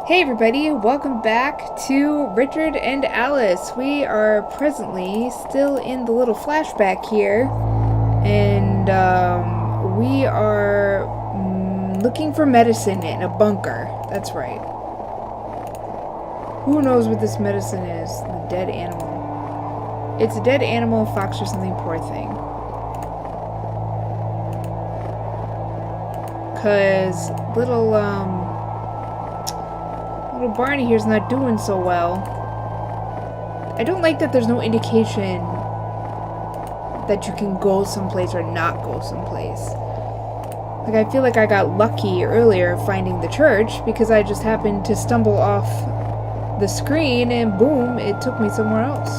Hey everybody, welcome back to Richard and Alice. We are presently still in the little flashback here, and we are looking for medicine in a bunker. That's right. Who knows what this medicine is? The dead animal. It's a dead animal, a fox or something, poor thing. Cause little Barney here's not doing so well. I don't like that there's no indication that you can go someplace or not go someplace. Like, I feel like I got lucky earlier finding the church because I just happened to stumble off the screen and boom, it took me somewhere else.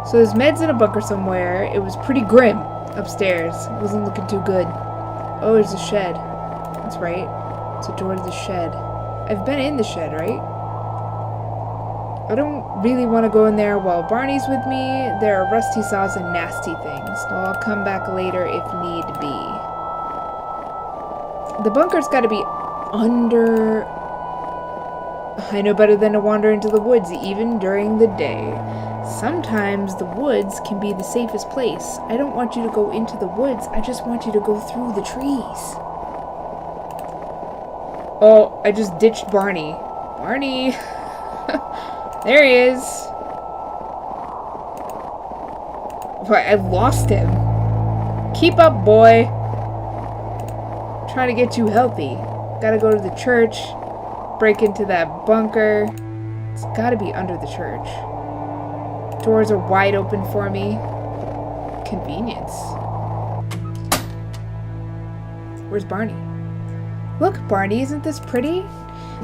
So there's meds in a bunker somewhere. It was pretty grim upstairs. It wasn't looking too good. Oh, there's a shed. That's right. It's a door to the shed. I've been in the shed, right? I don't really want to go in there while Barney's with me. There are rusty saws and nasty things, so I'll come back later if need be. The bunker's got to be under... I know better than to wander into the woods, even during the day. Sometimes the woods can be the safest place. I don't want you to go into the woods. I just want you to go through the trees. Oh, I just ditched Barney. Barney! There he is! What, I lost him. Keep up, boy! I'm trying to get you healthy. Gotta go to the church. Break into that bunker. It's gotta be under the church. Doors are wide open for me. Convenience. Where's Barney? Look, Barney, isn't this pretty?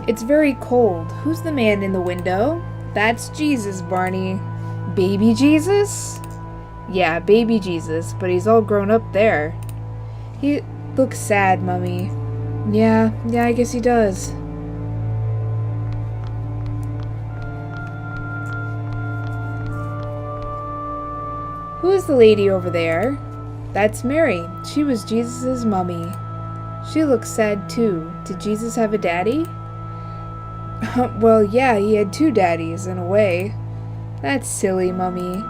It's very cold. Who's the man in the window? That's Jesus, Barney. Baby Jesus? Yeah, baby Jesus, but he's all grown up there. He looks sad, Mummy. Yeah, I guess he does. Who is the lady over there? That's Mary. She was Jesus' mummy. She looks sad too. Did Jesus have a daddy? Well, yeah, he had two daddies, in a way. That's silly, Mummy.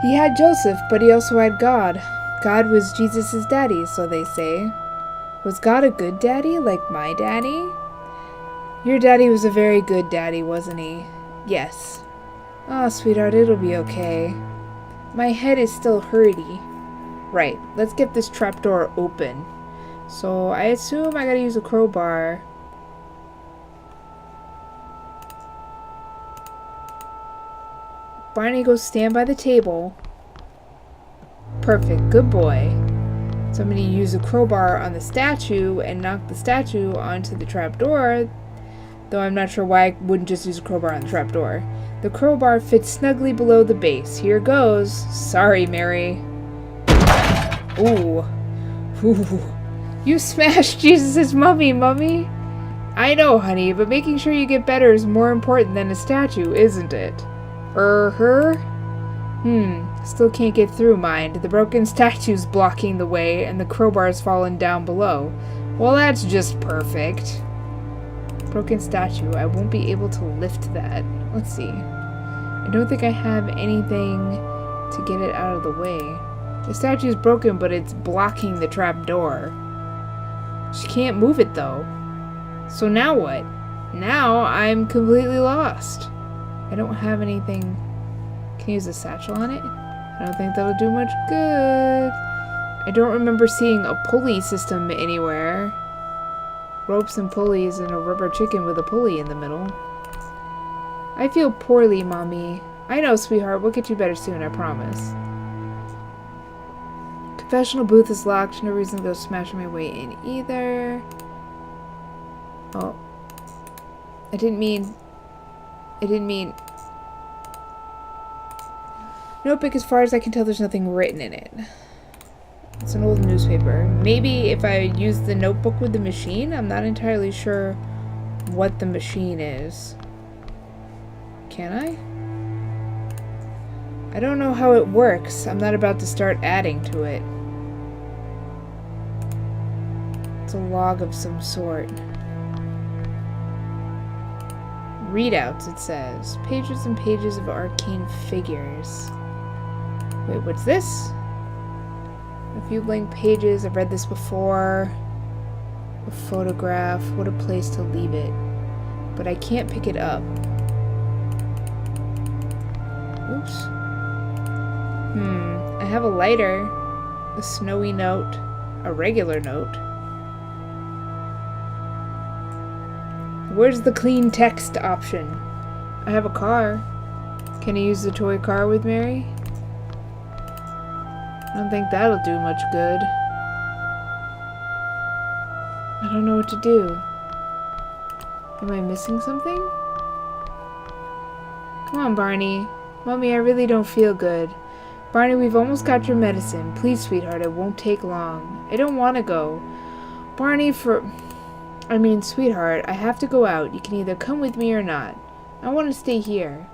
He had Joseph, but he also had God. God was Jesus' daddy, so they say. Was God a good daddy, like my daddy? Your daddy was a very good daddy, wasn't he? Yes. Oh, sweetheart, it'll be okay. My head is still hurty. Right, let's get this trapdoor open. So, I assume I gotta use a crowbar. Barney, go stand by the table. Perfect, good boy. So I'm gonna use a crowbar on the statue and knock the statue onto the trapdoor. Though I'm not sure why I wouldn't just use a crowbar on the trapdoor. The crowbar fits snugly below the base. Here goes. Sorry, Mary. Ooh. Ooh. You smashed Jesus' mummy, Mummy. I know, honey, but making sure you get better is more important than a statue, isn't it? Still can't get through, mind. The broken statue's blocking the way, and the crowbar's fallen down below. Well, that's just perfect. Broken statue. I won't be able to lift that. Let's see. I don't think I have anything to get it out of the way. The statue's broken, but it's blocking the trap door. She can't move it, though. So now what? Now I'm completely lost. I don't have anything. Can I use a satchel on it? I don't think that'll do much good. I don't remember seeing a pulley system anywhere. Ropes and pulleys and a rubber chicken with a pulley in the middle. I feel poorly, Mommy. I know, sweetheart. We'll get you better soon, I promise. Confessional booth is locked. No reason to go smashing my way in either. Oh. I didn't mean... Notebook, as far as I can tell, there's nothing written in it. It's an old newspaper. Maybe if I use the notebook with the machine? I'm not entirely sure what the machine is. Can I? I don't know how it works. I'm not about to start adding to it. It's a log of some sort. Readouts, it says. Pages and pages of arcane figures. Wait, what's this? A few blank pages. I've read this before. A photograph. What a place to leave it. But I can't pick it up. Oops. I have a lighter. A snowy note. A regular note. Where's the clean text option? I have a car. Can I use the toy car with Mary? I don't think that'll do much good. I don't know what to do. Am I missing something? Come on, Barney. Mommy, I really don't feel good. Barney, we've almost got your medicine. Please, sweetheart, it won't take long. I don't want to go. Barney, sweetheart, I have to go out. You can either come with me or not. I want to stay here.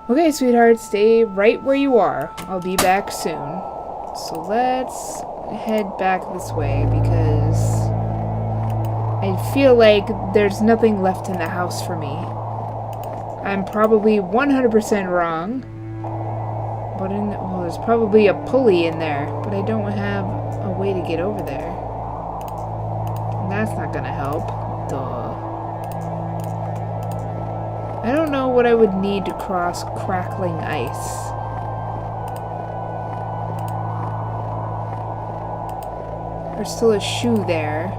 Okay, sweetheart, stay right where you are. I'll be back soon. So let's head back this way because I feel like there's nothing left in the house for me. I'm probably 100% wrong. But there's probably a pulley in there, but I don't have a way to get over there. And that's not gonna help. Duh. I don't know what I would need to cross crackling ice. There's still a shoe there.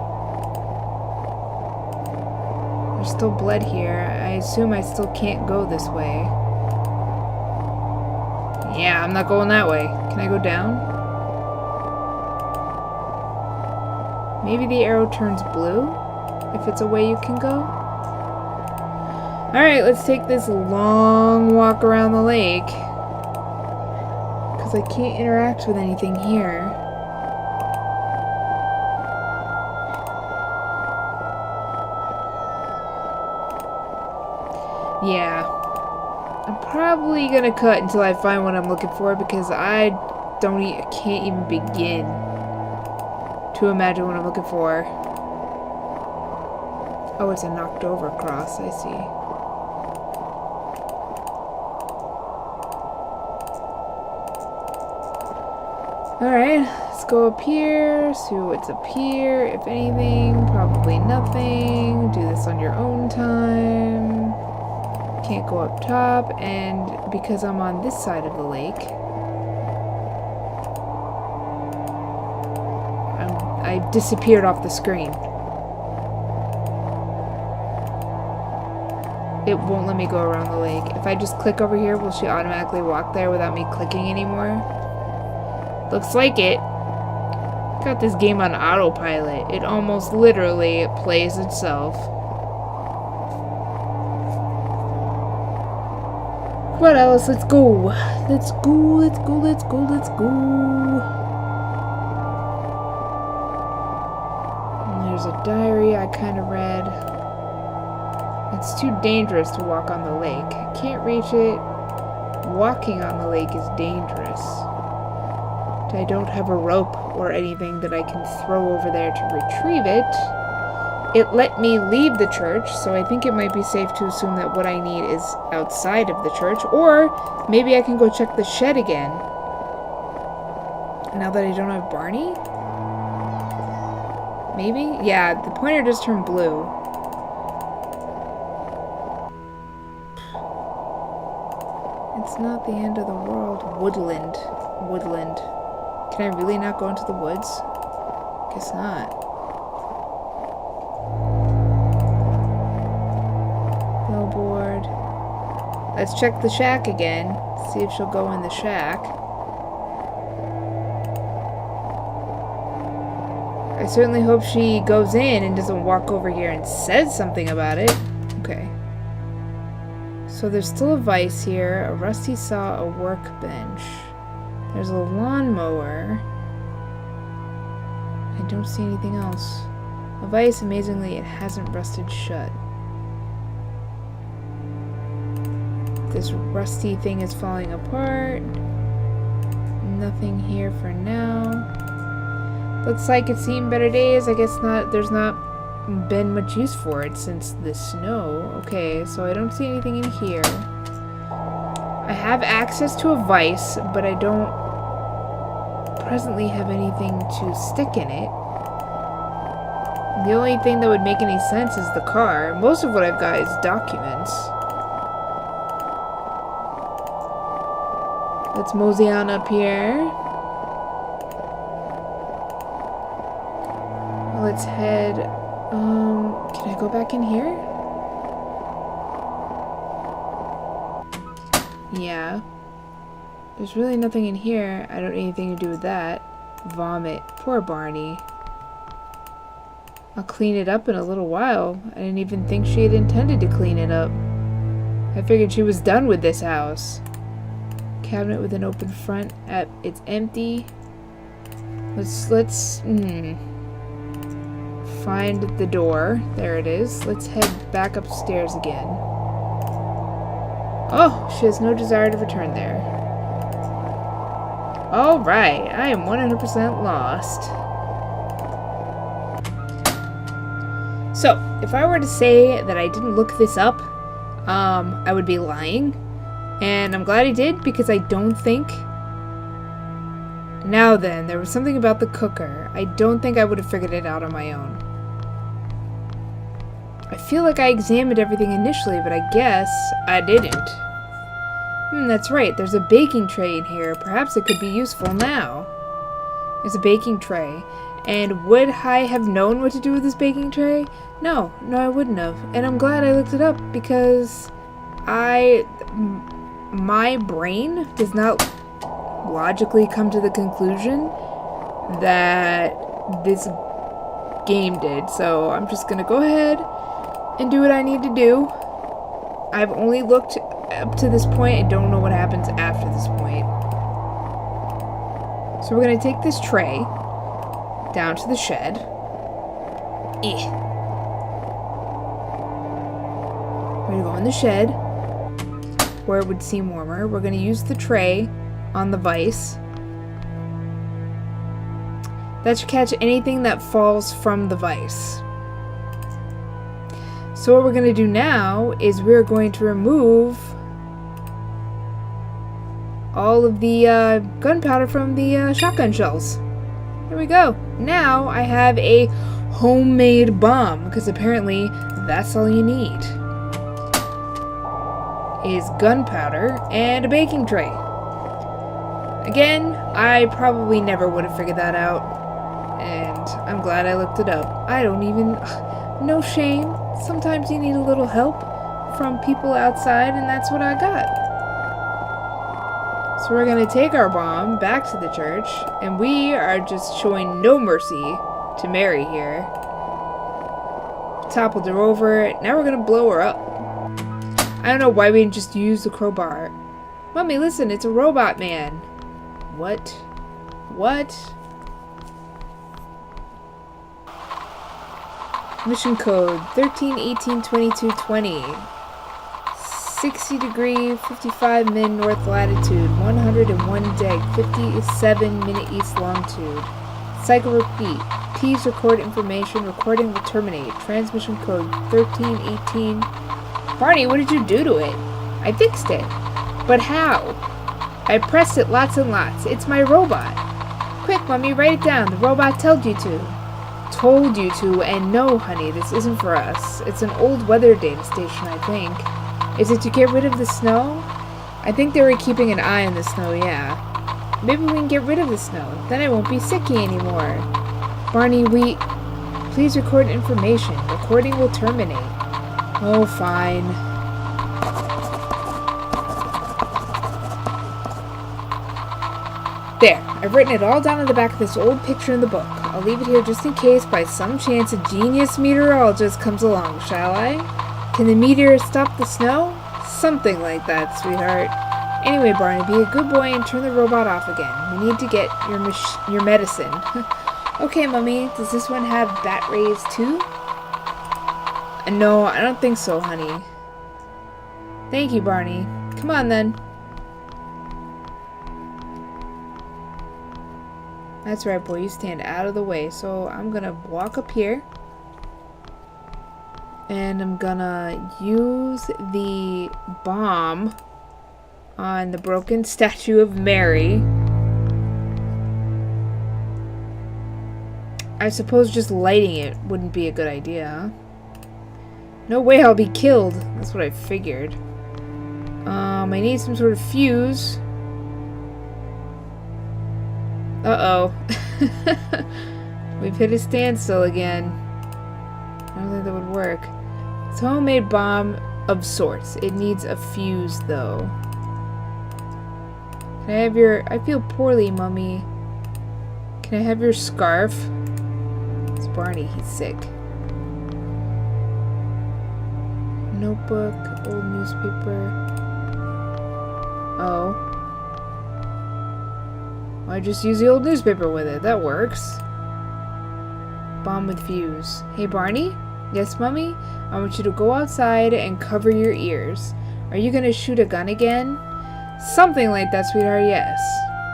There's still blood here. I assume I still can't go this way. Yeah, I'm not going that way. Can I go down? Maybe the arrow turns blue? If it's a way you can go? Alright, let's take this long walk around the lake. Because I can't interact with anything here. Yeah. I'm probably gonna cut until I find what I'm looking for because I can't even begin to imagine what I'm looking for. Oh, it's a knocked over cross, I see. Alright, let's go up here, see what's up here, if anything, probably nothing. Do this on your own time. Can't go up top, and because I'm on this side of the lake, I disappeared off the screen. It won't let me go around the lake. If I just click over here, will she automatically walk there without me clicking anymore? Looks like it. Got this game on autopilot. It almost literally plays itself. Come on, Alice, let's go. Let's go, let's go, let's go, let's go. And there's a diary I kind of read. It's too dangerous to walk on the lake. I can't reach it. Walking on the lake is dangerous. I don't have a rope or anything that I can throw over there to retrieve it. It let me leave the church, so I think it might be safe to assume that what I need is outside of the church, or maybe I can go check the shed again. Now that I don't have Barney? Maybe? Yeah, the pointer just turned blue. It's not the end of the world. Woodland. Woodland. Can I really not go into the woods? Guess not. Billboard. Let's check the shack again. See if she'll go in the shack. I certainly hope she goes in and doesn't walk over here and says something about it. Okay. So there's still a vise here, a rusty saw, a workbench. There's a lawnmower. I don't see anything else. A vise, amazingly, it hasn't rusted shut. This rusty thing is falling apart. Nothing here for now. Looks like it's seen better days. I guess not. There's not been much use for it since the snow. Okay, so I don't see anything in here. I have access to a vise, but I don't presently have anything to stick in it. The only thing that would make any sense is the car. Most of what I've got is documents. Let's mosey on up here. Let's head, can I go back in here? Yeah. There's really nothing in here. I don't need anything to do with that. Vomit. Poor Barney. I'll clean it up in a little while. I didn't even think she had intended to clean it up. I figured she was done with this house. Cabinet with an open front. It's empty. Let's find the door. There it is. Let's head back upstairs again. Oh, she has no desire to return there. Alright, I am 100% lost. So, if I were to say that I didn't look this up, I would be lying. And I'm glad I did, because I don't think... Now then, there was something about the cooker. I don't think I would have figured it out on my own. I feel like I examined everything initially, but I guess I didn't. That's right. There's a baking tray in here. Perhaps it could be useful now. There's a baking tray. And would I have known what to do with this baking tray? No, I wouldn't have. And I'm glad I looked it up, because my brain does not logically come to the conclusion that this game did. So I'm just gonna go ahead and do what I need to do. I've only looked up to this point. I don't know what happens after this point. So we're gonna take this tray down to the shed. We're gonna go in the shed where it would seem warmer. We're gonna use the tray on the vise. That should catch anything that falls from the vise. So what we're going to do now is we're going to remove all of the gunpowder from the shotgun shells. There we go. Now I have a homemade bomb, because apparently that's all you need. Is gunpowder and a baking tray. Again, I probably never would have figured that out, and I'm glad I looked it up. I don't even... No shame. Sometimes you need a little help from people outside, and that's what I got. So we're going to take our bomb back to the church, and we are just showing no mercy to Mary here. Toppled her over. Now we're going to blow her up. I don't know why we didn't just use the crowbar. Mommy, listen, it's a robot man. What? What? Mission code 13182220. 60 degree, 55 min north latitude, 101 deg, 57 minute east longitude. Cycle repeat. Please record information. Recording will terminate. Transmission code 1318. Barney, what did you do to it? I fixed it. But how? I pressed it lots and lots. It's my robot. Quick, Mommy, write it down. The robot told you to. Told you to, and no, honey, this isn't for us. It's an old weather data station, I think. Is it to get rid of the snow? I think they were keeping an eye on the snow, yeah. Maybe we can get rid of the snow. Then I won't be sicky anymore. Barney, Please record information. Recording will terminate. Oh, fine. There, I've written it all down on the back of this old picture in the book. I'll leave it here just in case by some chance a genius meteorologist comes along, shall I? Can the meteor stop the snow? Something like that, sweetheart. Anyway, Barney, be a good boy and turn the robot off again. We need to get your medicine. Okay, Mummy, does this one have bat rays too? No, I don't think so, honey. Thank you, Barney. Come on, then. That's right, boy. You stand out of the way. So I'm gonna walk up here. And I'm gonna use the bomb on the broken statue of Mary. I suppose just lighting it wouldn't be a good idea. No way I'll be killed. That's what I figured. I need some sort of fuse. Uh-oh. We've hit a standstill again. I don't think that would work. It's a homemade bomb of sorts. It needs a fuse, though. Can I have your... I feel poorly, Mummy. Can I have your scarf? It's Barney. He's sick. Notebook. Old newspaper. Oh. I just use the old newspaper with it. That works. Bomb with fuse. Hey, Barney? Yes, Mummy? I want you to go outside and cover your ears. Are you gonna shoot a gun again? Something like that, sweetheart, yes.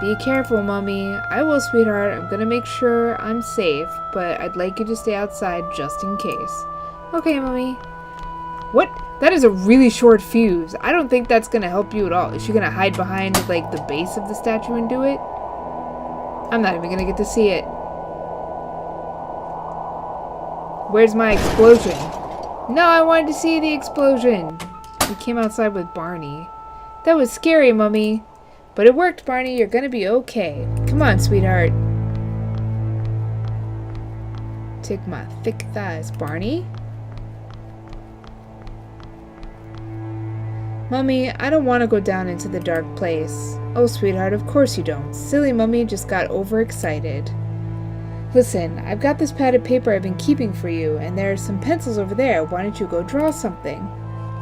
Be careful, Mummy. I will, sweetheart. I'm gonna make sure I'm safe, but I'd like you to stay outside just in case. Okay, Mummy. What? That is a really short fuse. I don't think that's gonna help you at all. Is she gonna hide behind, like, the base of the statue and do it? I'm not even gonna get to see it. Where's my explosion? No, I wanted to see the explosion. We came outside with Barney. That was scary, Mummy. But it worked, Barney. You're gonna be okay. Come on, sweetheart. Take my thick thighs, Barney. Mummy, I don't want to go down into the dark place. Oh, sweetheart, of course you don't. Silly Mummy just got overexcited. Listen, I've got this pad of paper I've been keeping for you, and there are some pencils over there. Why don't you go draw something?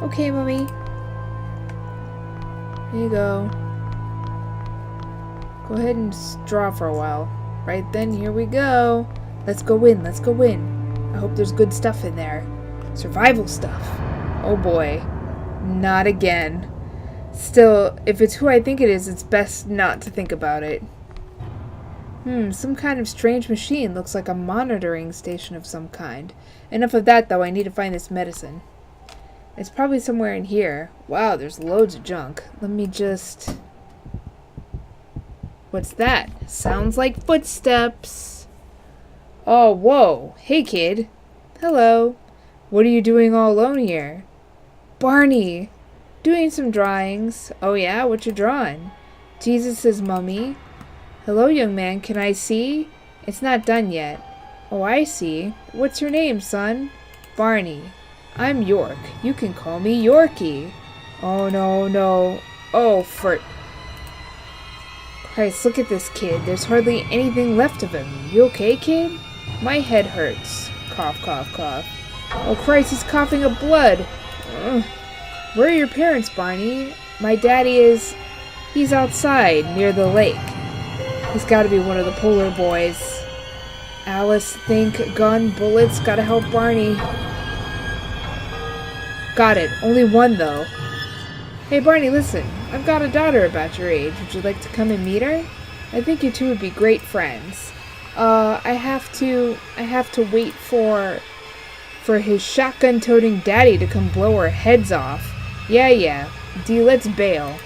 Okay, Mummy. Here you go. Go ahead and draw for a while. Right then, here we go. Let's go in, let's go in. I hope there's good stuff in there. Survival stuff. Oh boy. Not again. Still, if it's who I think it is, it's best not to think about it. Some kind of strange machine. Looks like a monitoring station of some kind. Enough of that, though. I need to find this medicine. It's probably somewhere in here. Wow, there's loads of junk. Let me just... What's that? Sounds like footsteps. Oh, whoa. Hey, kid. Hello. What are you doing all alone here? Barney. Doing some drawings. Oh, yeah? What you drawing? Jesus' mummy. Hello, young man. Can I see? It's not done yet. Oh, I see. What's your name, son? Barney. I'm York. You can call me Yorkie. Oh, no, no. Oh, for... Christ, look at this kid. There's hardly anything left of him. You okay, kid? My head hurts. Cough, cough, cough. Oh, Christ, he's coughing up blood. Ugh. Where are your parents, Barney? My daddy is... He's outside, near the lake. He's gotta be one of the polar boys. Alice, think, gun, bullets, gotta help Barney. Got it. Only one, though. Hey, Barney, listen. I've got a daughter about your age. Would you like to come and meet her? I think you two would be great friends. I have to wait for his shotgun-toting daddy to come blow our heads off. Yeah. Dee, let's bail.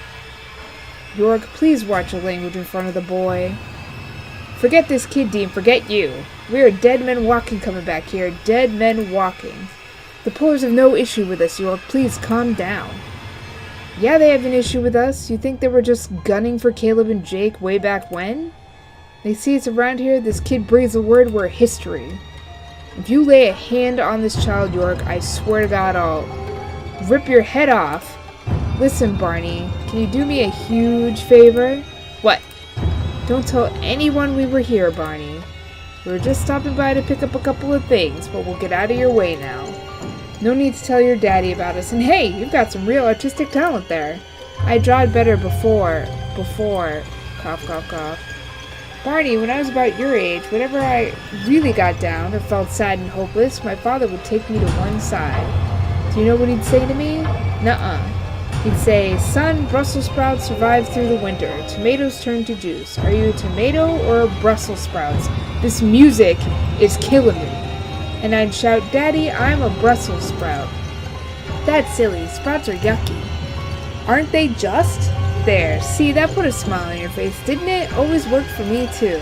York, please watch your language in front of the boy. Forget this kid, Dean. Forget you. We are dead men walking coming back here. Dead men walking. The Polars have no issue with us, York. Please calm down. Yeah, they have an issue with us. You think they were just gunning for Caleb and Jake way back when? They see us around here. This kid breathes a word, we're history. If you lay a hand on this child, York, I swear to God I'll rip your head off. Listen, Barney, can you do me a huge favor? What? Don't tell anyone we were here, Barney. We were just stopping by to pick up a couple of things, but we'll get out of your way now. No need to tell your daddy about us. And hey, you've got some real artistic talent there. I drawed better before. Cough, cough, cough. Barney, when I was about your age, whenever I really got down or felt sad and hopeless, my father would take me to one side. Do you know what he'd say to me? Nuh-uh. He'd say, "Son, Brussels sprouts survive through the winter. Tomatoes turn to juice. Are you a tomato or a Brussels sprouts? This music is killing me." And I'd shout, "Daddy, I'm a Brussels sprout." That's silly. Sprouts are yucky. Aren't they just? There. See, that put a smile on your face, didn't it? Always worked for me, too.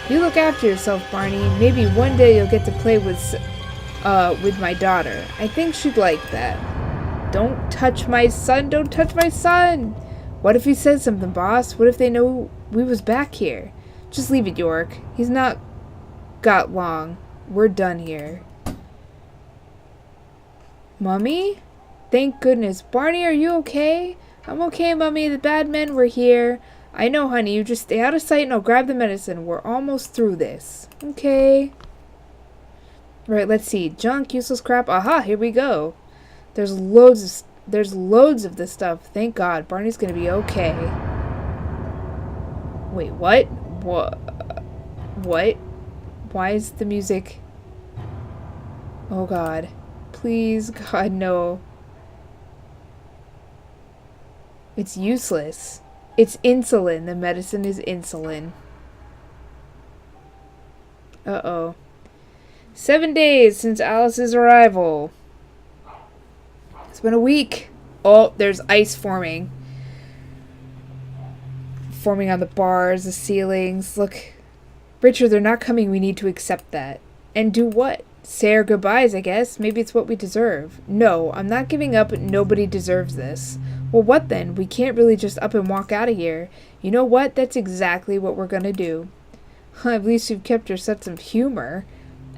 You look after yourself, Barney. Maybe one day you'll get to play with my daughter. I think she'd like that. Don't touch my son! Don't touch my son! What if he says something, boss? What if they know we was back here? Just leave it, York. He's not got long. We're done here. Mummy? Thank goodness. Barney, are you okay? I'm okay, Mummy. The bad men were here. I know, honey. You just stay out of sight and I'll grab the medicine. We're almost through this. Okay. Right, let's see. Junk, useless crap. Aha, here we go. There's loads of this stuff. Thank God. Barney's gonna be okay. Wait, what? What? Why is the music... Oh God. Please, God, no. It's useless. It's insulin. The medicine is insulin. Uh-oh. 7 days since Alice's arrival. It's been a week. Oh, there's ice forming. Forming on the bars, the ceilings. Look. Richard, they're not coming. We need to accept that. And do what? Say our goodbyes, I guess. Maybe it's what we deserve. No, I'm not giving up. Nobody deserves this. Well, what then? We can't really just up and walk out of here. You know what? That's exactly what we're gonna do. At least you've kept your sense of humor.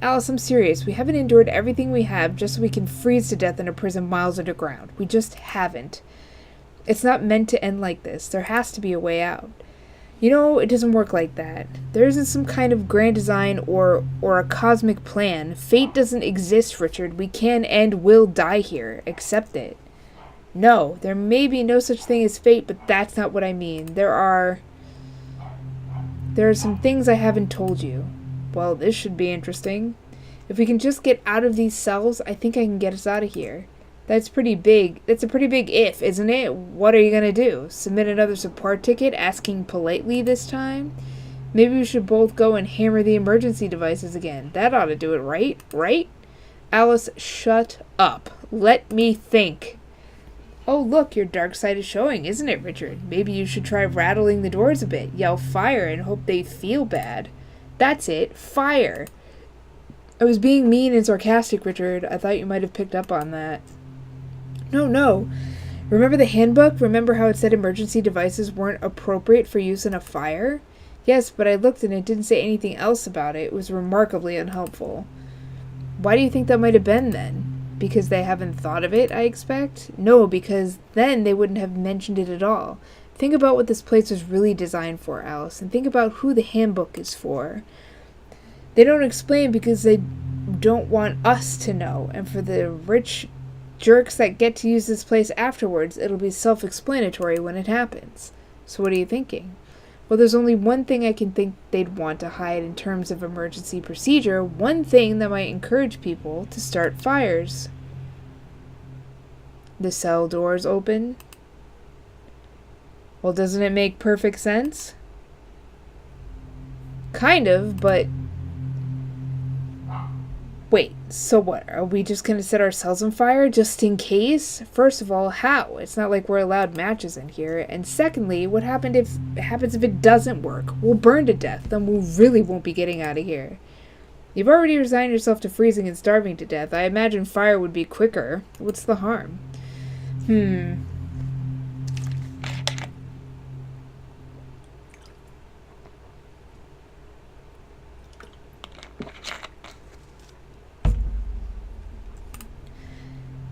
Alice, I'm serious. We haven't endured everything we have just so we can freeze to death in a prison miles underground. We just haven't. It's not meant to end like this. There has to be a way out. You know, it doesn't work like that. There isn't some kind of grand design or a cosmic plan. Fate doesn't exist, Richard. We can and will die here. Accept it. No, there may be no such thing as fate, but that's not what I mean. There are some things I haven't told you. Well, this should be interesting. If we can just get out of these cells, I think I can get us out of here. That's pretty big. That's a pretty big if, isn't it? What are you gonna do? Submit another support ticket, asking politely this time? Maybe we should both go and hammer the emergency devices again. That ought to do it, right? Right? Alice, shut up. Let me think. Oh, look, your dark side is showing, isn't it, Richard? Maybe you should try rattling the doors a bit. Yell fire and hope they feel bad. That's it. Fire. I was being mean and sarcastic, Richard. I thought you might have picked up on that. No. Remember the handbook? Remember how it said emergency devices weren't appropriate for use in a fire? Yes, but I looked and it didn't say anything else about it. It was remarkably unhelpful. Why do you think that might have been, then? Because they haven't thought of it, I expect? No, because then they wouldn't have mentioned it at all. Think about what this place was really designed for, Alice, and think about who the handbook is for. They don't explain because they don't want us to know, and for the rich jerks that get to use this place afterwards, it'll be self-explanatory when it happens. So what are you thinking? Well, there's only one thing I can think they'd want to hide in terms of emergency procedure, one thing that might encourage people to start fires. The cell doors open. Well, doesn't it make perfect sense? Kind of, but... Wait, so what? Are we just gonna set ourselves on fire just in case? First of all, how? It's not like we're allowed matches in here. And secondly, what happens if it doesn't work? We'll burn to death, then we really won't be getting out of here. You've already resigned yourself to freezing and starving to death. I imagine fire would be quicker. What's the harm?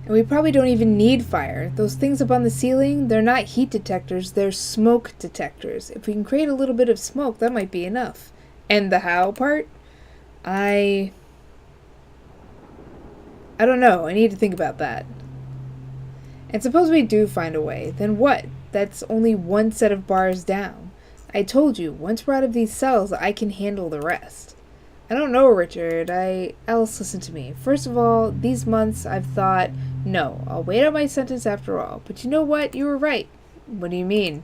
And we probably don't even need fire. Those things up on the ceiling, they're not heat detectors, they're smoke detectors. If we can create a little bit of smoke, that might be enough. And the how part? I don't know. I need to think about that. And suppose we do find a way, then what? That's only one set of bars down. I told you, once we're out of these cells, I can handle the rest. I don't know, Richard. Alice, listen to me. First of all, these months I've thought, No, I'll wait on my sentence after all. But you know what? You were right. What do you mean?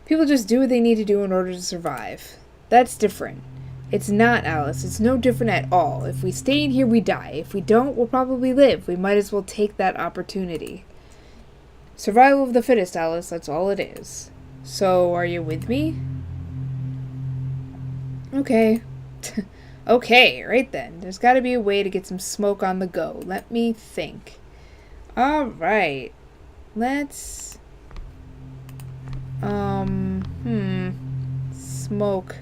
People just do what they need to do in order to survive. That's different. It's not, Alice. It's no different at all. If we stay in here, we die. If we don't, we'll probably live. We might as well take that opportunity. Survival of the fittest, Alice. That's all it is. So, are you with me? Okay. Okay, right then. There's got to be a way to get some smoke on the go. Let me think. Alright. Let's... Smoke.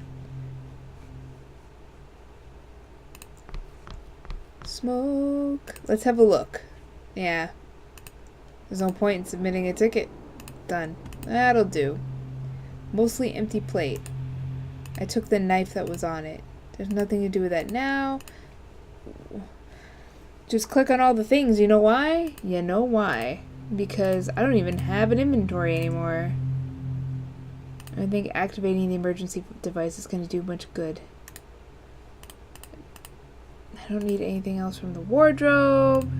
Smoke. Let's have a look. Yeah. There's no point in submitting a ticket. Done. That'll do. Mostly empty plate. I took the knife that was on it. There's nothing to do with that now. Just click on all the things. You know why? You know why. Because I don't even have an inventory anymore. I think activating the emergency device is going to do much good. I don't need anything else from the wardrobe.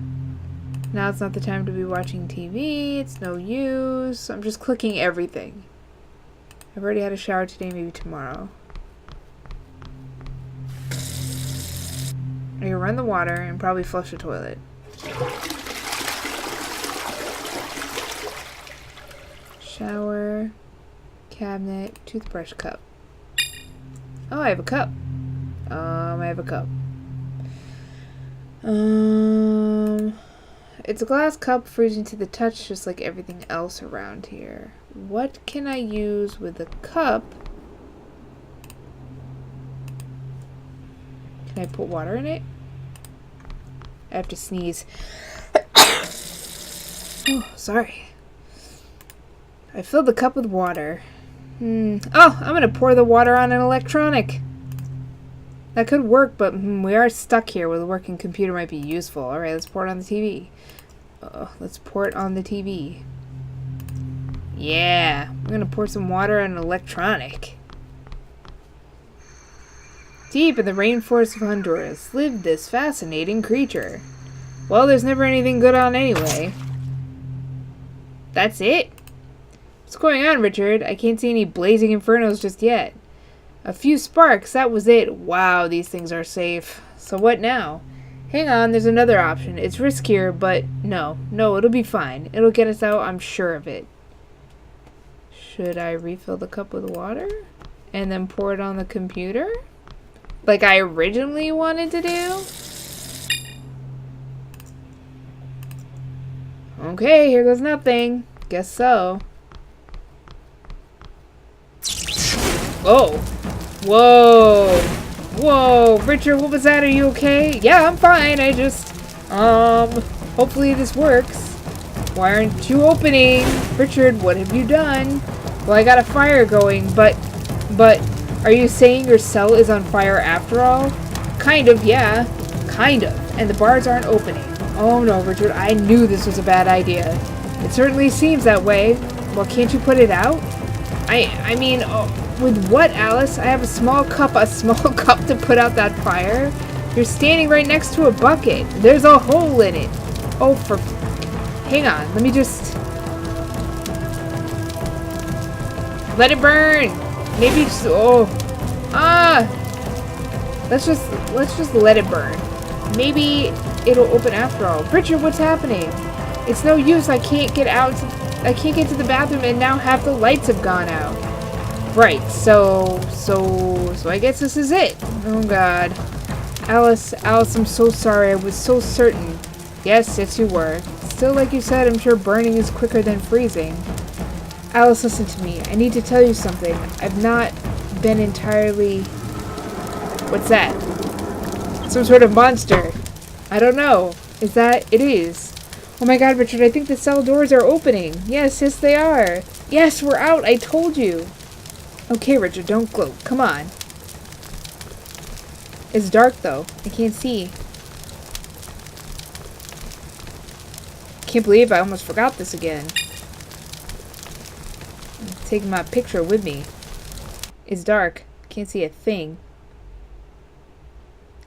Now it's not the time to be watching TV. It's no use. I'm just clicking everything. I've already had a shower today, maybe tomorrow. I can run the water and probably flush the toilet. Shower, cabinet, toothbrush cup. Oh, I have a cup. I have a cup. It's a glass cup, freezing to the touch, just like everything else around here. What can I use with a cup? Can I put water in it? I have to sneeze. Oh, sorry. I filled the cup with water. Oh, I'm gonna pour the water on an electronic. That could work, but we are stuck here where the working computer might be useful. Alright, let's pour it on the TV. Let's pour it on the TV. Yeah, I'm gonna pour some water on an electronic. Deep in the rainforest of Honduras lived this fascinating creature. Well, there's never anything good on anyway. That's it? What's going on, Richard? I can't see any blazing infernos just yet. A few sparks, that was it. Wow, these things are safe. So what now? Hang on, there's another option. It's riskier, but no, it'll be fine. It'll get us out, I'm sure of it. Should I refill the cup with water? And then pour it on the computer? Like I originally wanted to do? Okay, here goes nothing. Guess so. Oh. Whoa. Whoa. Richard, what was that? Are you okay? Yeah, I'm fine. I just, hopefully this works. Why aren't you opening? Richard, what have you done? Well, I got a fire going, but, are you saying your cell is on fire after all? Kind of, yeah. Kind of. And the bars aren't opening. Oh no, Richard, I knew this was a bad idea. It certainly seems that way. Well, can't you put it out? I mean, with what, Alice? I have a small cup to put out that fire? You're standing right next to a bucket. There's a hole in it. Oh, hang on, let me just... Let it burn! Maybe just... Let's just let it burn. Maybe it'll open after all. Richard, what's happening? It's no use. I can't get to the bathroom and now half the lights have gone out. Right, so I guess this is it. Oh god. Alice, I'm so sorry. I was so certain. Yes, you were. Still, like you said, I'm sure burning is quicker than freezing. Alice, listen to me. I need to tell you something. I've not been entirely... What's that? Some sort of monster. I don't know. It is. Oh my god, Richard, I think the cell doors are opening. Yes, they are. Yes, we're out. I told you. Okay, Richard, don't gloat. Come on. It's dark, though. I can't see. Can't believe I almost forgot this again. I'm taking my picture with me. It's dark. Can't see a thing.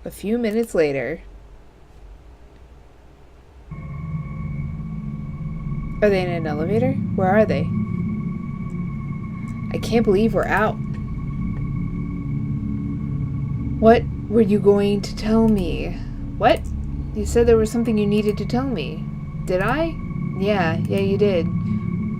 A few minutes later. Are they in an elevator? Where are they? I can't believe we're out. What were you going to tell me? What? You said there was something you needed to tell me. Did I? Yeah, you did.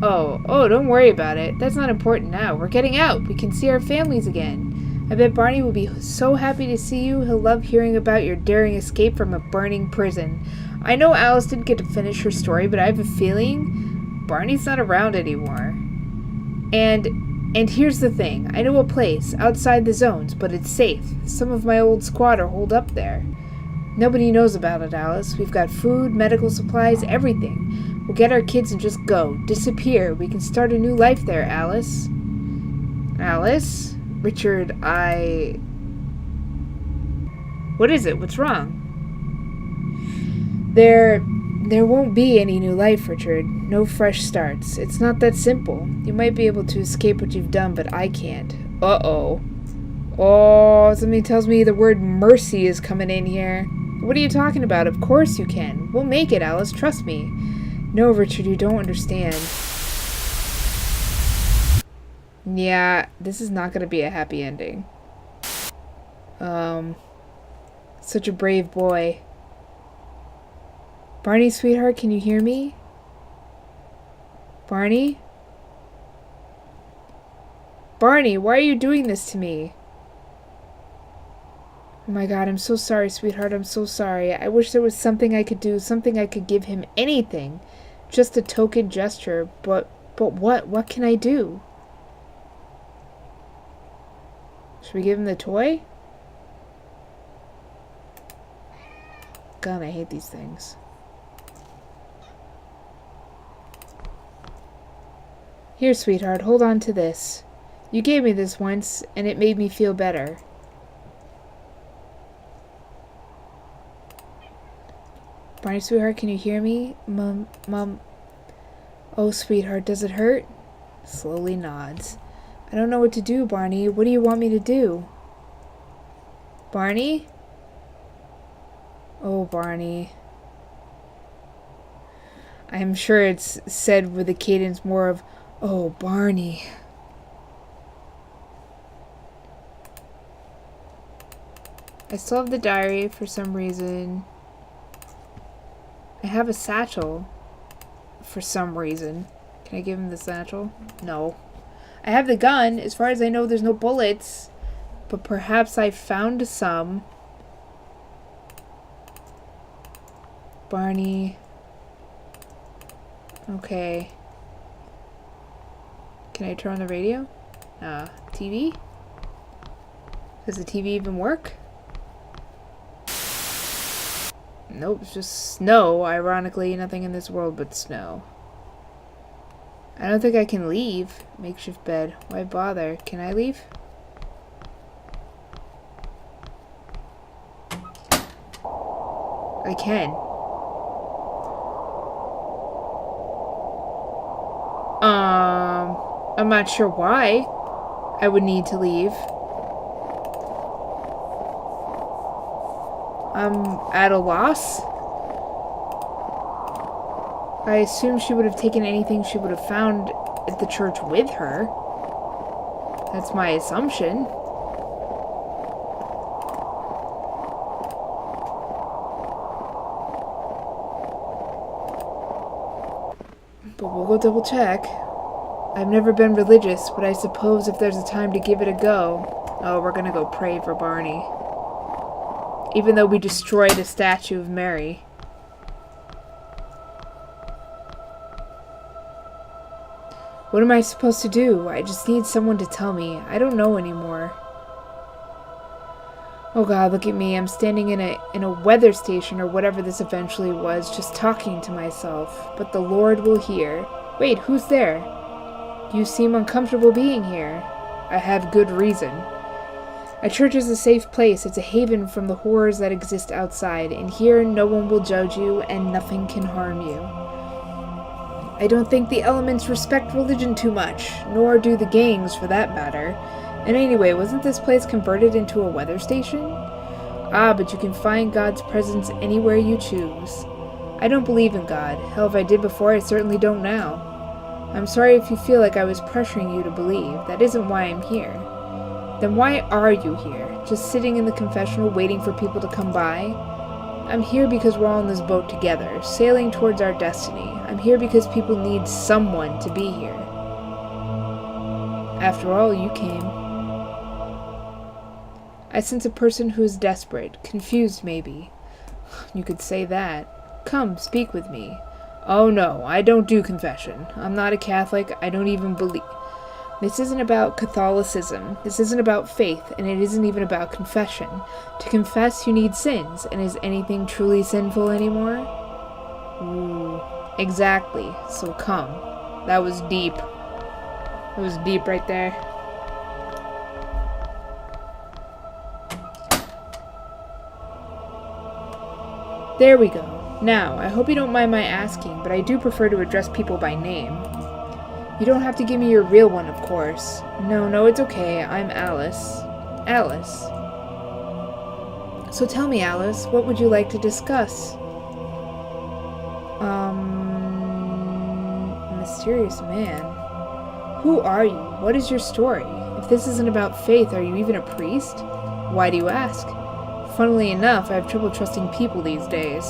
Oh, don't worry about it. That's not important now. We're getting out. We can see our families again. I bet Barney will be so happy to see you. He'll love hearing about your daring escape from a burning prison. I know Alice didn't get to finish her story, but I have a feeling Barney's not around anymore. And here's the thing. I know a place outside the zones, but it's safe. Some of my old squad are holed up there. Nobody knows about it, Alice. We've got food, medical supplies, everything. We'll get our kids and just go. Disappear. We can start a new life there, Alice. Alice? Richard, What is it? What's wrong? There won't be any new life, Richard. No fresh starts. It's not that simple. You might be able to escape what you've done, but I can't. Uh-oh. Oh, something tells me the word mercy is coming in here. What are you talking about? Of course you can. We'll make it, Alice. Trust me. No, Richard, you don't understand. Yeah, this is not going to be a happy ending. Such a brave boy. Barney, sweetheart, can you hear me? Barney? Barney, why are you doing this to me? Oh my god, I'm so sorry, sweetheart. I'm so sorry. I wish there was something I could do, something I could give him. Anything. Just a token gesture. But what? What can I do? Should we give him the toy? God, I hate these things. Here, sweetheart, hold on to this. You gave me this once, and it made me feel better. Barney, sweetheart, can you hear me? Mom. Oh, sweetheart, does it hurt? Slowly nods. I don't know what to do, Barney. What do you want me to do? Barney? Oh, Barney. I'm sure it's said with a cadence more of, oh, Barney. I still have the diary for some reason. I have a satchel for some reason. Can I give him the satchel? No. I have the gun. As far as I know, there's no bullets. But perhaps I found some. Barney. Okay. Can I turn on the radio? TV? Does the TV even work? Nope, it's just snow. Ironically, nothing in this world but snow. I don't think I can leave. Makeshift bed. Why bother? Can I leave? I can. I'm not sure why I would need to leave. I'm at a loss. I assume she would have taken anything she would have found at the church with her. That's my assumption. But we'll go double check. I've never been religious, but I suppose if there's a time to give it a go... Oh, we're gonna go pray for Barney. Even though we destroyed a statue of Mary. What am I supposed to do? I just need someone to tell me. I don't know anymore. Oh god, look at me. I'm standing in a weather station or whatever this eventually was, just talking to myself. But the Lord will hear. Wait, who's there? You seem uncomfortable being here. I have good reason. A church is a safe place. It's a haven from the horrors that exist outside. And here, no one will judge you, and nothing can harm you. I don't think the elements respect religion too much, nor do the gangs, for that matter. And anyway, wasn't this place converted into a weather station? Ah, but you can find God's presence anywhere you choose. I don't believe in God. Hell, if I did before, I certainly don't now. I'm sorry if you feel like I was pressuring you to believe. That isn't why I'm here. Then why are you here? Just sitting in the confessional waiting for people to come by? I'm here because we're all in this boat together, sailing towards our destiny. I'm here because people need someone to be here. After all, you came. I sense a person who is desperate, confused maybe. You could say that. Come, speak with me. Oh no, I don't do confession. I'm not a Catholic. I don't even believe. This isn't about Catholicism. This isn't about faith, and it isn't even about confession. To confess, you need sins, and is anything truly sinful anymore? Ooh, exactly. So come. That was deep. That was deep right there. There we go. Now, I hope you don't mind my asking, but I do prefer to address people by name. You don't have to give me your real one, of course. No, it's okay. I'm Alice. Alice. So tell me, Alice, what would you like to discuss? Mysterious man. Who are you? What is your story? If this isn't about faith, are you even a priest? Why do you ask? Funnily enough, I have trouble trusting people these days.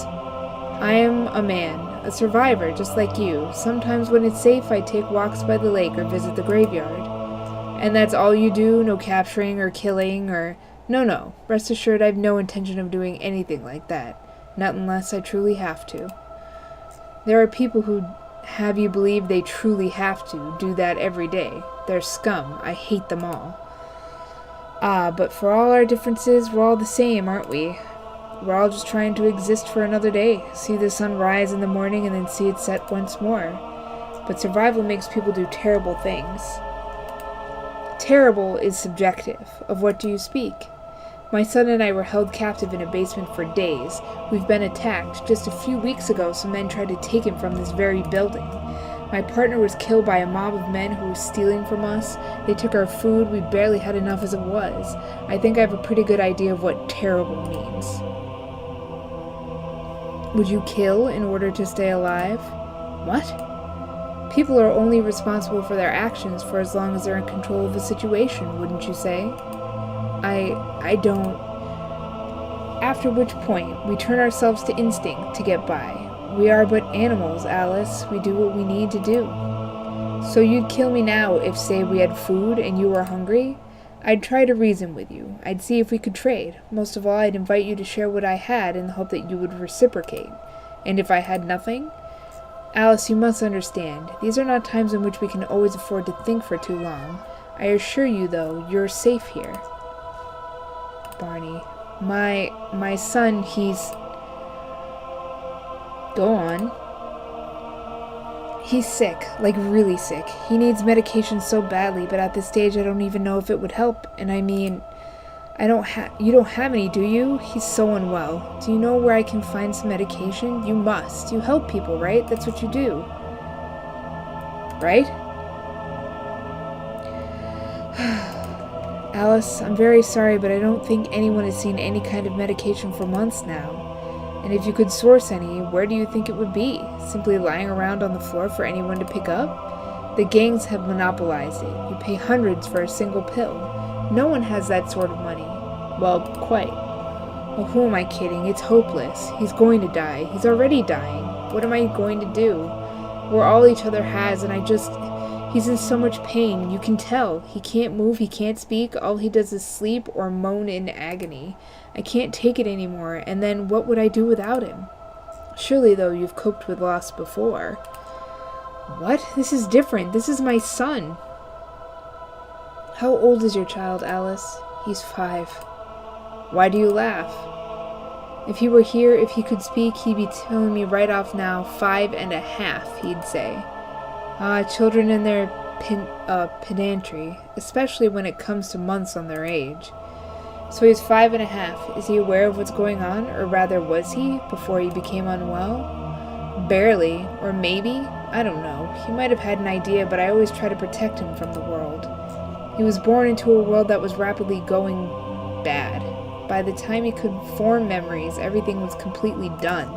I am a man, a survivor just like you. Sometimes when it's safe, I take walks by the lake or visit the graveyard. And that's all you do? No capturing or killing or... No. Rest assured, I have no intention of doing anything like that. Not unless I truly have to. There are people who have you believe they truly have to do that every day. They're scum. I hate them all. But for all our differences, we're all the same, aren't we? We're all just trying to exist for another day, see the sun rise in the morning and then see it set once more. But survival makes people do terrible things. Terrible is subjective. Of what do you speak? My son and I were held captive in a basement for days. We've been attacked. Just a few weeks ago, some men tried to take him from this very building. My partner was killed by a mob of men who were stealing from us. They took our food. We barely had enough as it was. I think I have a pretty good idea of what terrible means. Would you kill in order to stay alive? What? People are only responsible for their actions for as long as they're in control of a situation, wouldn't you say? I don't. After which point, we turn ourselves to instinct to get by. We are but animals, Alice. We do what we need to do. So you'd kill me now if, say, we had food and you were hungry? I'd try to reason with you. I'd see if we could trade. Most of all, I'd invite you to share what I had in the hope that you would reciprocate. And if I had nothing? Alice, you must understand. These are not times in which we can always afford to think for too long. I assure you, though, you're safe here. Barney. My son, he's... Go on. He's sick, like really sick. He needs medication so badly, but at this stage I don't even know if it would help. And I mean, you don't have any, do you? He's so unwell. Do you know where I can find some medication? You must. You help people, right? That's what you do. Right? Alice, I'm very sorry, but I don't think anyone has seen any kind of medication for months now. And if you could source any, where do you think it would be? Simply lying around on the floor for anyone to pick up? The gangs have monopolized it. You pay hundreds for a single pill. No one has that sort of money. Well, quite. Well, who am I kidding? It's hopeless. He's going to die. He's already dying. What am I going to do? We're all each other has, and he's in so much pain. You can tell. He can't move. He can't speak. All he does is sleep or moan in agony. I can't take it anymore, and then what would I do without him? Surely, though, you've coped with loss before. What? This is different. This is my son. How old is your child, Alice? He's 5. Why do you laugh? If he were here, if he could speak, he'd be telling me right off now, 5.5, he'd say. Children and their pedantry, especially when it comes to months on their age. So he's 5.5. Is he aware of what's going on, or rather was he, before he became unwell? Barely, or maybe, I don't know. He might have had an idea, but I always try to protect him from the world. He was born into a world that was rapidly going bad. By the time he could form memories, everything was completely done.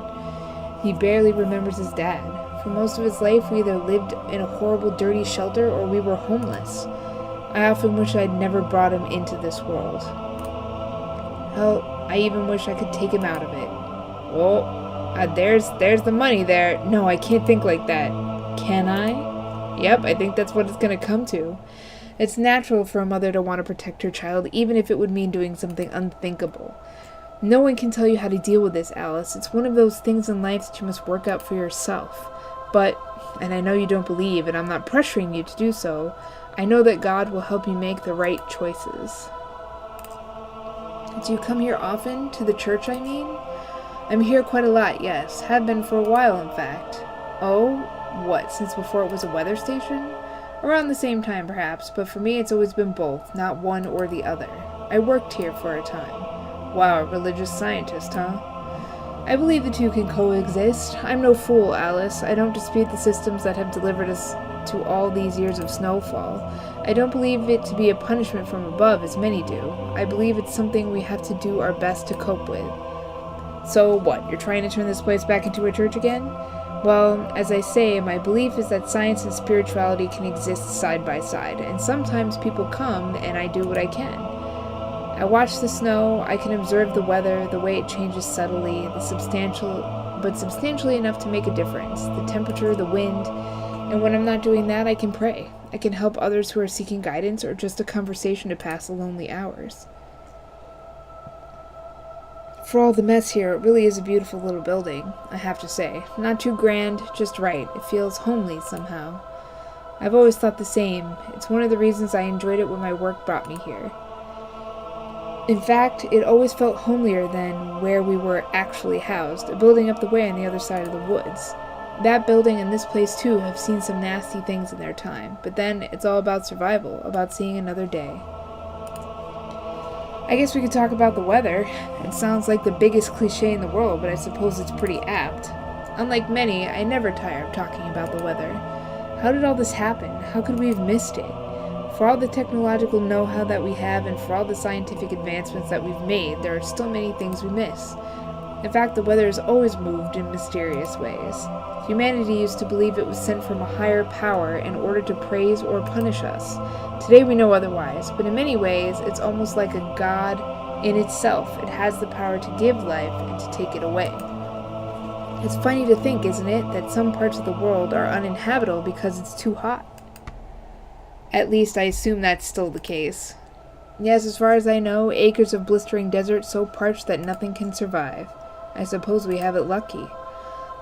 He barely remembers his dad. For most of his life, we either lived in a horrible, dirty shelter or we were homeless. I often wish I'd never brought him into this world. Hell, I even wish I could take him out of it. Oh, there's the money there. No, I can't think like that. Can I? Yep, I think that's what it's gonna come to. It's natural for a mother to want to protect her child, even if it would mean doing something unthinkable. No one can tell you how to deal with this, Alice. It's one of those things in life that you must work out for yourself. But, and I know you don't believe, and I'm not pressuring you to do so, I know that God will help you make the right choices. Do you come here often? To the church, I mean? I'm here quite a lot, yes. Have been for a while, in fact. Oh? What, since before it was a weather station? Around the same time, perhaps, but for me it's always been both, not one or the other. I worked here for a time. Wow, a religious scientist, huh? I believe the two can coexist. I'm no fool, Alice. I don't dispute the systems that have delivered us to all these years of snowfall. I don't believe it to be a punishment from above, as many do. I believe it's something we have to do our best to cope with. So what, you're trying to turn this place back into a church again? Well, as I say, my belief is that science and spirituality can exist side by side, and sometimes people come and I do what I can. I watch the snow, I can observe the weather, the way it changes subtly, substantially enough to make a difference, the temperature, the wind, and when I'm not doing that, I can pray. I can help others who are seeking guidance or just a conversation to pass the lonely hours. For all the mess here, it really is a beautiful little building, I have to say. Not too grand, just right. It feels homely somehow. I've always thought the same. It's one of the reasons I enjoyed it when my work brought me here. In fact, it always felt homelier than where we were actually housed, a building up the way on the other side of the woods. That building and this place, too, have seen some nasty things in their time, but then it's all about survival, about seeing another day. I guess we could talk about the weather. It sounds like the biggest cliche in the world, but I suppose it's pretty apt. Unlike many, I never tire of talking about the weather. How did all this happen? How could we have missed it? For all the technological know-how that we have and for all the scientific advancements that we've made, there are still many things we miss. In fact, the weather has always moved in mysterious ways. Humanity used to believe it was sent from a higher power in order to praise or punish us. Today we know otherwise, but in many ways, it's almost like a god in itself. It has the power to give life and to take it away. It's funny to think, isn't it, that some parts of the world are uninhabitable because it's too hot. At least I assume that's still the case. Yes, as far as I know, acres of blistering desert so parched that nothing can survive. I suppose we have it lucky.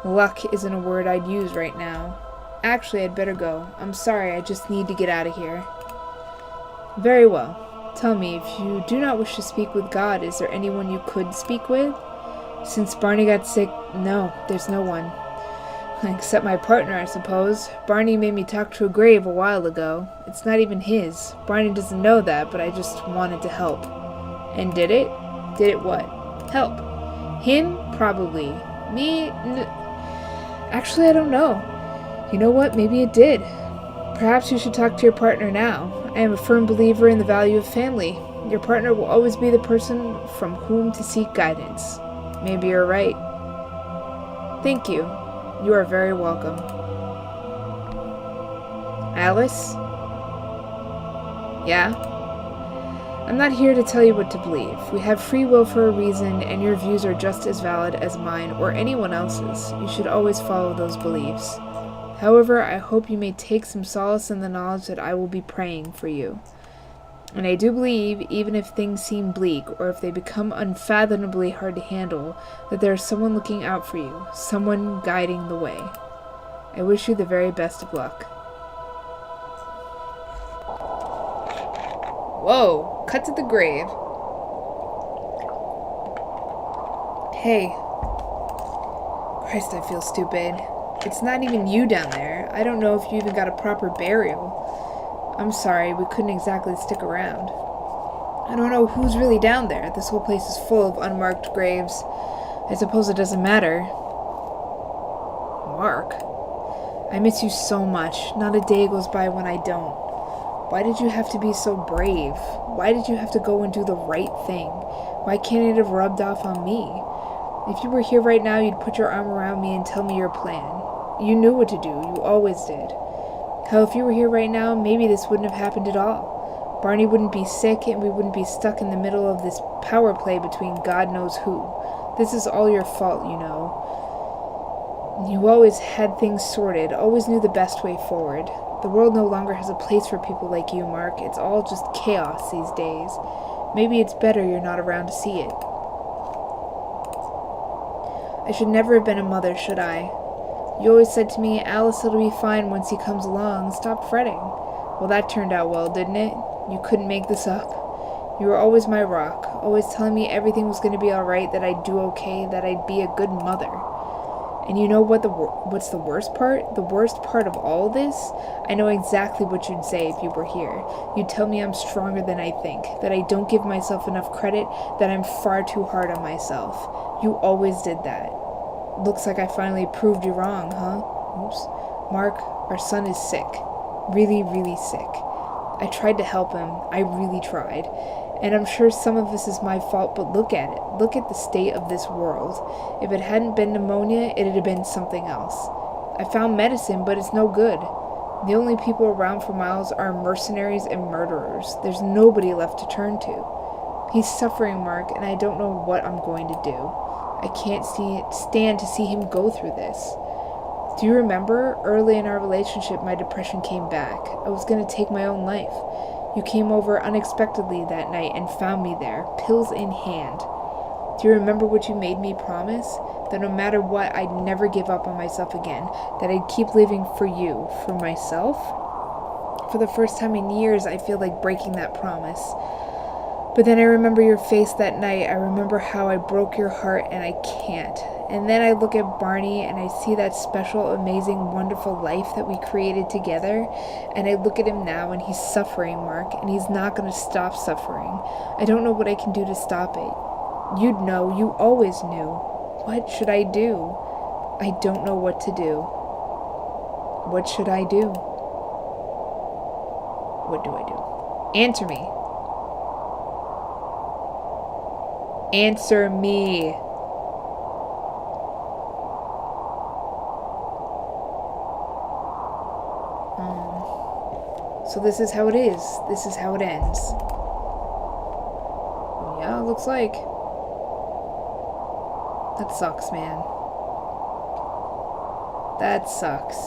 Luck isn't a word I'd use right now. Actually, I'd better go. I'm sorry, I just need to get out of here. Very well. Tell me, if you do not wish to speak with God, is there anyone you could speak with? Since Barney got sick, no, there's no one. Except my partner, I suppose. Barney made me talk to a grave a while ago. It's not even his. Barney doesn't know that, but I just wanted to help. And did it? Did it what? Help. Him? Probably. Me? Actually, I don't know. You know what? Maybe it did. Perhaps you should talk to your partner now. I am a firm believer in the value of family. Your partner will always be the person from whom to seek guidance. Maybe you're right. Thank you. You are very welcome. Alice? Yeah? I'm not here to tell you what to believe. We have free will for a reason, and your views are just as valid as mine or anyone else's. You should always follow those beliefs. However, I hope you may take some solace in the knowledge that I will be praying for you. And I do believe, even if things seem bleak, or if they become unfathomably hard to handle, that there is someone looking out for you, someone guiding the way. I wish you the very best of luck. Whoa! Cut to the grave. Hey. Christ, I feel stupid. It's not even you down there. I don't know if you even got a proper burial. I'm sorry, we couldn't exactly stick around. I don't know who's really down there. This whole place is full of unmarked graves. I suppose it doesn't matter. Mark? I miss you so much. Not a day goes by when I don't. Why did you have to be so brave? Why did you have to go and do the right thing? Why can't it have rubbed off on me? If you were here right now, you'd put your arm around me and tell me your plan. You knew what to do. You always did. Hell, if you were here right now, maybe this wouldn't have happened at all. Barney wouldn't be sick, and we wouldn't be stuck in the middle of this power play between God knows who. This is all your fault, you know. You always had things sorted, always knew the best way forward. The world no longer has a place for people like you, Mark. It's all just chaos these days. Maybe it's better you're not around to see it. I should never have been a mother, should I? You always said to me, Alice, it'll be fine once he comes along. Stop fretting. Well, that turned out well, didn't it? You couldn't make this up. You were always my rock, always telling me everything was going to be alright, that I'd do okay, that I'd be a good mother. And you know what's the worst part? The worst part of all this? I know exactly what you'd say if you were here. You'd tell me I'm stronger than I think, that I don't give myself enough credit, that I'm far too hard on myself. You always did that. Looks like I finally proved you wrong, huh? Oops. Mark, our son is sick. Really, really sick. I tried to help him. I really tried. And I'm sure some of this is my fault, but look at it. Look at the state of this world. If it hadn't been pneumonia, it'd have been something else. I found medicine, but it's no good. The only people around for miles are mercenaries and murderers. There's nobody left to turn to. He's suffering, Mark, and I don't know what I'm going to do. I can't stand to see him go through this. Do you remember? Early in our relationship, my depression came back. I was going to take my own life. You came over unexpectedly that night and found me there, pills in hand. Do you remember what you made me promise? That no matter what, I'd never give up on myself again. That I'd keep living for you, for myself? For the first time in years, I feel like breaking that promise. But then I remember your face that night. I remember how I broke your heart, and I can't. And then I look at Barney, and I see that special, amazing, wonderful life that we created together. And I look at him now, and he's suffering, Mark, and he's not going to stop suffering. I don't know what I can do to stop it. You'd know. You always knew. What should I do? I don't know what to do. What should I do? What do I do? Answer me. Answer me. So this is how it is. This is how it ends. Yeah, looks like. That sucks, man. That sucks.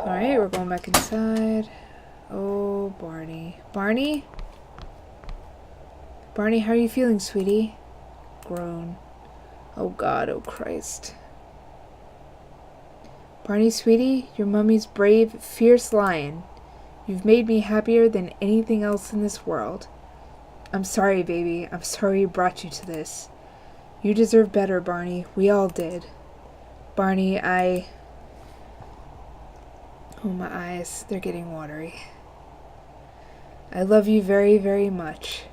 Alright, we're going back inside. Oh, Barney. Barney? Barney, how are you feeling, sweetie? Groan. Oh God, oh Christ. Barney, sweetie, your mummy's brave, fierce lion. You've made me happier than anything else in this world. I'm sorry, baby. I'm sorry you brought you to this. You deserve better, Barney. We all did. Barney, Oh, my eyes. They're getting watery. I love you very, very much.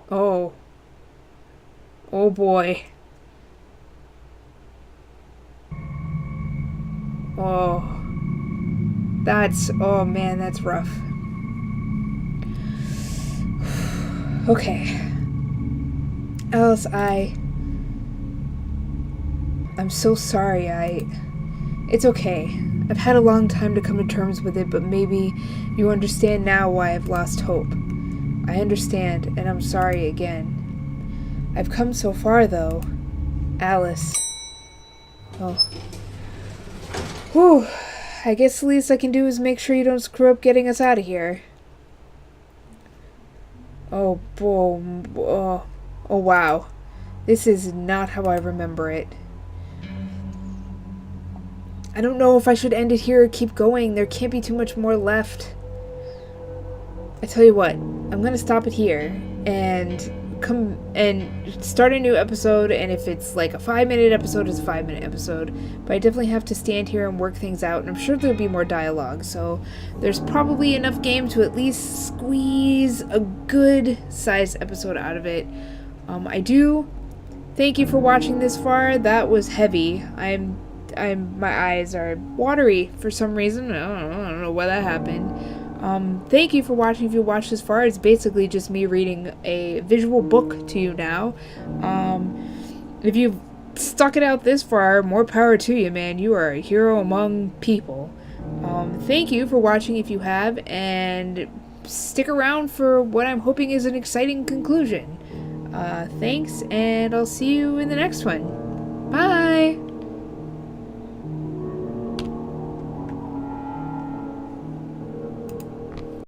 Oh. Oh boy. Oh. Oh man, that's rough. Okay. Alice, I'm so sorry. It's okay. I've had a long time to come to terms with it, but maybe you understand now why I've lost hope. I understand, and I'm sorry again. I've come so far, though. Alice. Oh. Whew. I guess the least I can do is make sure you don't screw up getting us out of here. Oh, boy. Oh, wow. This is not how I remember it. I don't know if I should end it here or keep going. There can't be too much more left. I tell you what, I'm gonna stop it here and come and start a new episode, and if it's like a 5-minute episode, it's a 5-minute episode. But I definitely have to stand here and work things out, and I'm sure there'll be more dialogue, so there's probably enough game to at least squeeze a good sized episode out of it. I do thank you for watching this far. That was heavy. my eyes are watery for some reason. I don't know why that happened. Thank you for watching. If you watched this far, it's basically just me reading a visual book to you now. If you've stuck it out this far, more power to you, man. You are a hero among people. Thank you for watching if you have, and stick around for what I'm hoping is an exciting conclusion. Thanks, and I'll see you in the next one. Bye!